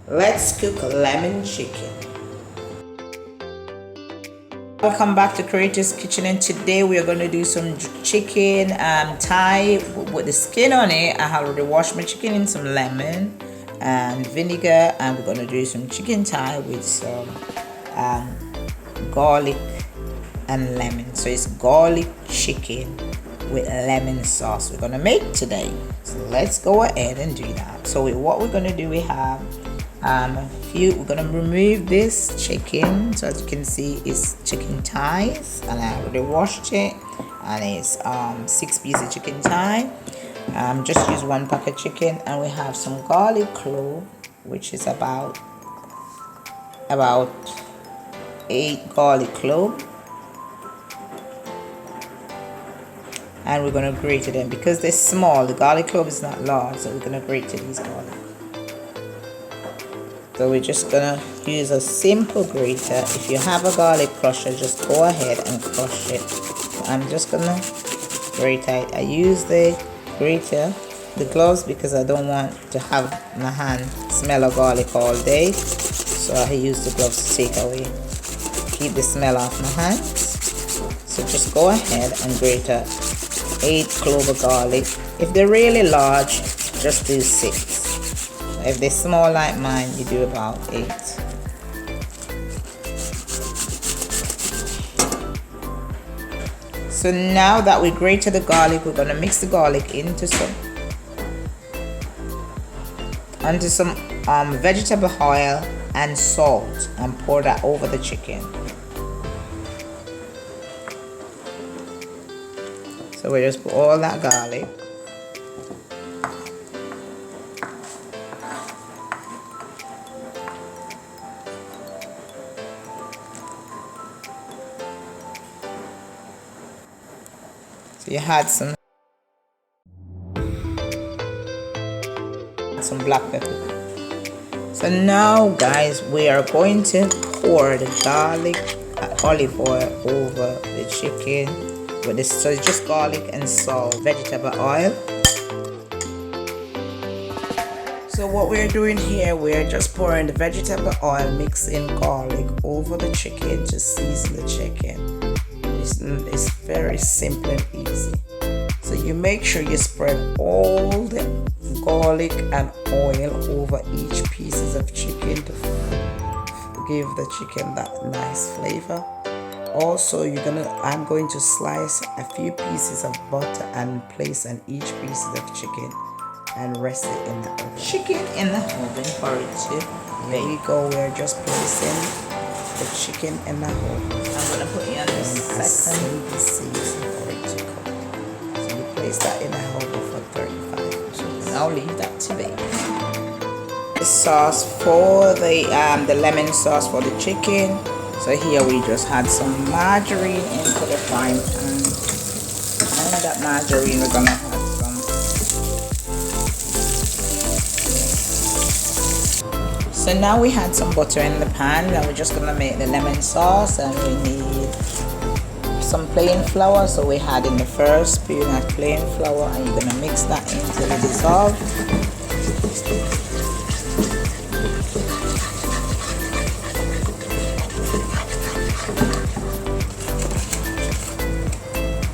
Let's cook lemon chicken. Welcome back to Creator's Kitchen, and today we are going to do some chicken thigh with the skin on it. I have already washed my chicken in some lemon and vinegar, and we're going to do some chicken thigh with some garlic and lemon. So it's garlic chicken with lemon sauce we're going to make today. So let's go ahead and do that. So what we're going to do, we have we're gonna remove this chicken. So as you can see, it's chicken thighs, and I already washed it, and it's 6 pieces of chicken thigh. Just use 1 pack of chicken, and we have some garlic clove, which is about 8 garlic clove, and we're gonna grate them because they're small. The garlic clove is not large, so we're gonna grate these garlic. So we're just gonna use a simple grater. If you have a garlic crusher, just go ahead and crush it. I'm just gonna grate it. I use the grater, the gloves, because I don't want to have my hand smell of garlic all day. So I use the gloves to take away, keep the smell off my hands. So just go ahead and grate 8 cloves of garlic. If they're really large, just do 6. If they're small like mine, you do about 8. So now that we grated the garlic, we're gonna mix the garlic into some vegetable oil and salt, and pour that over the chicken. So we just put all that garlic. So you had some black pepper. So now guys, we are going to pour the garlic olive oil over the chicken with this. So it's just garlic and salt, vegetable oil. So what we're doing here, we're just pouring the vegetable oil mixing garlic over the chicken to season the chicken. It's very simple and easy. So you make sure you spread all the garlic and oil over each pieces of chicken to give the chicken that nice flavor. Also, I'm going to slice a few pieces of butter and place on each piece of chicken and rest it in the oven. Chicken in the oven for it to bake. Here we go. We're just placing the chicken in the oven. I'm gonna put it on the second season for it to cook. So we place that in the oven for 35 minutes. Now leave that to bake. The sauce for the lemon sauce for the chicken. So here we just had some margarine into the frying pan, and that margarine we're gonna have some. So now we had some butter in the pan, and we're just gonna make the lemon sauce, and we need some plain flour. So we had in the first spoon of plain flour, and you're gonna mix that until it dissolves.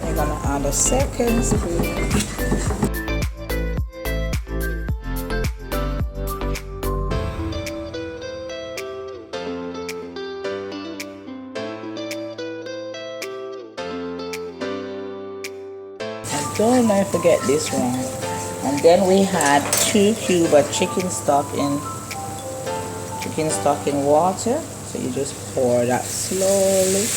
We're gonna add a second spoon. Don't forget this one. And then we had 2 cubes of chicken stock in water. So you just pour that slowly.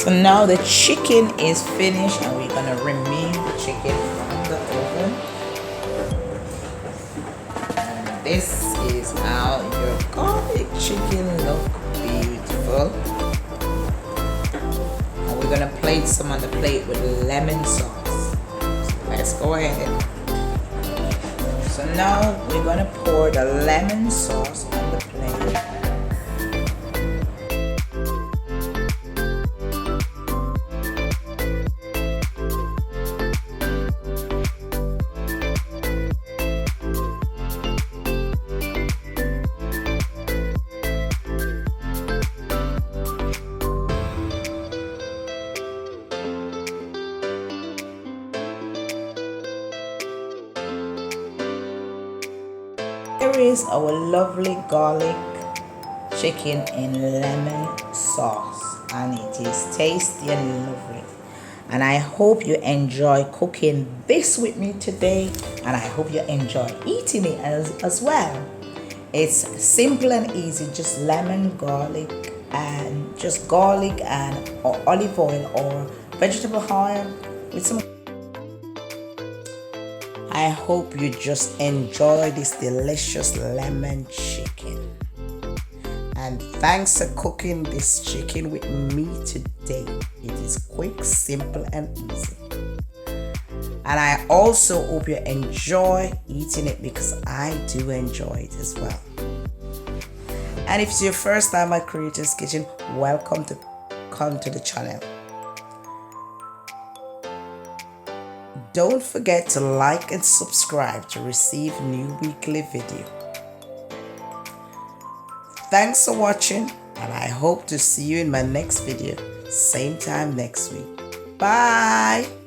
So now the chicken is finished and we're gonna remove the chicken from the oven. And this is how your garlic chicken look beautiful. And we're gonna plate some on the plate with lemon sauce. So let's go ahead. So now we're gonna pour the lemon sauce on the plate. Here is our lovely garlic chicken in lemon sauce, and it is tasty and lovely. And I hope you enjoy cooking this with me today, and I hope you enjoy eating it as well. It's simple and easy, just lemon, garlic, and just garlic and olive oil or vegetable oil with some. I hope you just enjoy this delicious lemon chicken. And thanks for cooking this chicken with me today. It is quick, simple, and easy. And I also hope you enjoy eating it because I do enjoy it as well. And if it's your first time at Creator's Kitchen, welcome to come to the channel. Don't forget to like and subscribe to receive new weekly video. Thanks for watching, and I hope to see you in my next video, same time next week. Bye!